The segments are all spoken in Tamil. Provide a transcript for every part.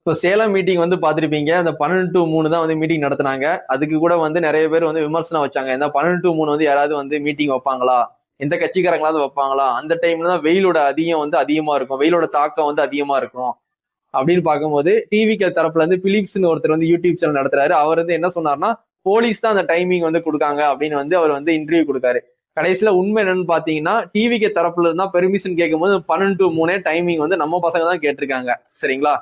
இப்போ சேலம் மீட்டிங் வந்து பார்த்துருப்பீங்க. அந்த 12 to 3 தான் வந்து மீட்டிங் நடத்துனாங்க. அதுக்கு கூட வந்து நிறைய பேர் வந்து விமர்சனம் வச்சாங்க. இந்த 12 to 3 வந்து யாராவது வந்து மீட்டிங் வைப்பாங்களா? எந்த கட்சிக்காரங்களாவது வைப்பாங்களா? அந்த டைம்ல தான் வெயிலோட அதிகம் வந்து அதிகமா இருக்கும். வெயிலோட தாக்கம் வந்து அதிகமா இருக்கும். அப்படின்னு பார்க்கும்போது டிவிக்கு தரப்புல இருந்து பிலிப்ஸ்னு ஒருத்தர் வந்து யூடியூப் சேனல் நடத்துறாரு. அவர் வந்து என்ன சொன்னார்னா, போலீஸ் தான் அந்த டைமிங் வந்து கொடுக்காங்க அப்படின்னு வந்து அவர் வந்து இன்டர்வியூ கொடுக்காரு. கடைசியில உண்மை என்னன்னு பாத்தீங்கன்னா, டிவிக்கு தரப்புல இருந்தா பெர்மிஷன் கேட்கும்போது 12 to 3 டைமிங் வந்து நம்ம பசங்க தான் கேட்டிருக்காங்க. சரிங்களா?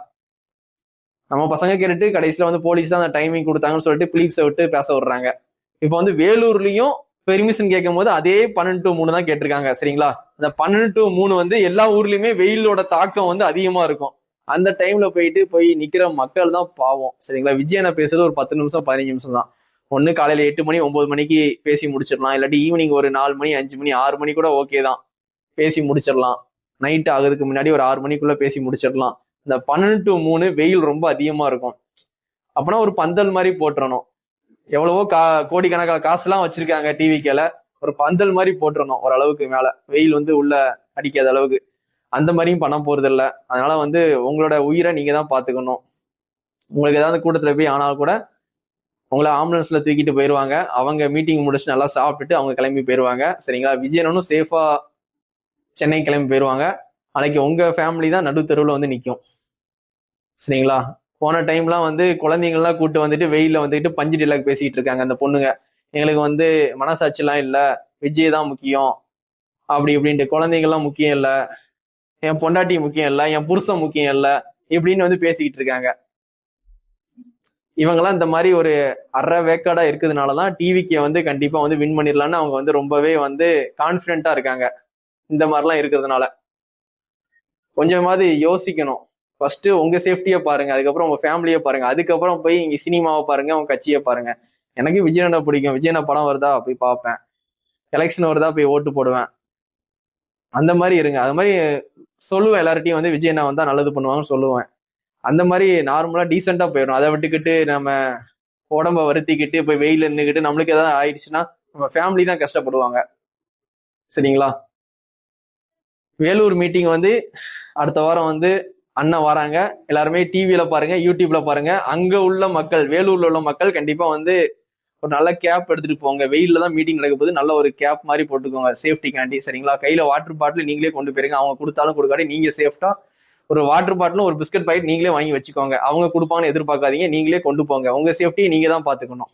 நம்ம பசங்க கேட்டுட்டு கடைசியில வந்து போலீஸ் தான் அந்த டைமிங் கொடுத்தாங்கன்னு சொல்லிட்டு பிலிப்ஸை விட்டு பேச விடுறாங்க. இப்போ வந்து வேலூர்லயும் பெர்மிஷன் கேட்கும் போது அதே 12 to 3 தான் கேட்டிருக்காங்க. சரிங்களா? அந்த 12 to 3 வந்து எல்லா ஊர்லயுமே வெயிலோட தாக்கம் வந்து அதிகமா இருக்கும். அந்த டைம்ல போய் நிக்கிற மக்கள் தான் பாவம். சரிங்களா? விஜயனை பேசுறது ஒரு 10 நிமிஷம் 15 நிமிஷம் தான். ஒண்ணு காலையில 8 மணி 9 மணிக்கு பேசி முடிச்சிடலாம். இல்லாட்டி ஈவினிங் ஒரு 4 மணி 5 மணி 6 மணி கூட ஓகே தான், பேசி முடிச்சிடலாம். நைட் ஆகுறதுக்கு முன்னாடி ஒரு 6 மணிக்குள்ள பேசி முடிச்சிடலாம். இந்த 12 to 3 வெயில் ரொம்ப அதிகமா இருக்கும். அப்பனா ஒரு பந்தல் மாதிரி போட்டுறணும். எவ்வளவோ கோடிக்கணக்கான காசுலாம் வச்சிருக்காங்க டிவிக்கல, ஒரு பந்தல் மாதிரி போட்டுறணும் ஓரளவுக்கு மேல, வெயில் வந்து உள்ள அடிக்காத அளவுக்கு. அந்த மாதிரியும் பண்ண போறது இல்லை. அதனால வந்து உங்களோட உயிரை நீங்க தான் பாத்துக்கணும். உங்களுக்கு ஏதாவது கூட்டத்துல போய் ஆனால் கூட உங்களை ஆம்புலன்ஸ்ல தூக்கிட்டு போயிருவாங்க. அவங்க மீட்டிங் முடிச்சு நல்லா சாப்பிட்டுட்டு அவங்க கிளம்பி போயிருவாங்க. சரிங்களா? விஜயனும் சேஃபா சென்னை கிளம்பி போயிருவாங்க. அன்னைக்கு உங்க ஃபேமிலி தான் நடு தெருவில் வந்து நிற்கும். சரிங்களா? போன டைம்லாம் வந்து குழந்தைங்கள்லாம் கூட்டு வந்துட்டு வெயில வந்துட்டு பஞ்சு டிலாக் பேசிட்டு இருக்காங்க அந்த பொண்ணுங்க. எங்களுக்கு வந்து மனசாட்சிலாம் இல்லை, விஜய் தான் முக்கியம் அப்படி இப்படின்ட்டு. குழந்தைங்கள்லாம் முக்கியம் இல்லை, என் பொண்டாட்டி முக்கியம் இல்லை, என் புருஷன் முக்கியம் இல்லை இப்படின்னு வந்து பேசிக்கிட்டு இருக்காங்க. இவங்கெல்லாம் இந்த மாதிரி ஒரு அரை வேக்காடா இருக்கிறதுனாலதான் டிவிக்கு வந்து கண்டிப்பா வந்து வின் பண்ணிடலான்னு அவங்க வந்து ரொம்பவே வந்து கான்பிடென்டா இருக்காங்க. இந்த மாதிரிலாம் இருக்கிறதுனால கொஞ்சமாவது யோசிக்கணும். ஃபர்ஸ்ட் உங்க சேஃப்டியை பாருங்க, அதுக்கப்புறம் உங்க ஃபேமிலியை பாருங்க, அதுக்கப்புறம் போய் இங்க சினிமாவை பாருங்க, உங்க கட்சியை பாருங்க. எனக்கு விஜயனை பிடிக்கும், விஜயனை படம் வருதா போய் பார்ப்பேன், எலெக்ஷன் வருதா போய் ஓட்டு போடுவேன். அந்த மாதிரி இருங்க. அது மாதிரி சொல்லுவேன் எல்லார்ட்டையும் வந்து விஜயனை வந்தா நல்லது பண்ணுவாங்கன்னு சொல்லுவேன். அந்த மாதிரி நார்மலா டீசெண்டா போயிடும். அதை விட்டுக்கிட்டு நம்ம உடம்ப வருத்திக்கிட்டு போய் வெயில் நின்றுக்கிட்டு நம்மளுக்கு ஏதாவது ஆயிடுச்சுன்னா நம்ம ஃபேமிலி தான் கஷ்டப்படுவாங்க. சரிங்களா? வேலூர் மீட்டிங் வந்து அடுத்த வாரம் வந்து அண்ணன் வராங்க. எல்லாருமே டிவியில பாருங்க, யூடியூப்ல பாருங்க. அங்க உள்ள மக்கள், வேலூர்ல உள்ள மக்கள் கண்டிப்பா வந்து ஒரு நல்ல கேப் எடுத்துட்டு போங்க. வெயில்ல தான் மீட்டிங் நடக்கும் போது நல்ல ஒரு கேப் மாதிரி போட்டுக்கோங்க சேஃப்டிக்காண்டி. சரிங்களா? கையில வாட்டர் பாட்டில் நீங்களே கொண்டு போயிருங்க. அவங்க கொடுத்தாலும் கொடுக்காட்டி நீங்க சேஃப்டா ஒரு வாட்டர் பாட்டிலும் ஒரு பிஸ்கட் பாக்கெட் நீங்களே வாங்கி வச்சுக்கோங்க. அவங்க கொடுப்பாங்கன்னு எதிர்பார்க்காதீங்க, நீங்களே கொண்டு போங்க. உங்க சேஃப்டியை நீங்க தான் பாத்துக்கணும்.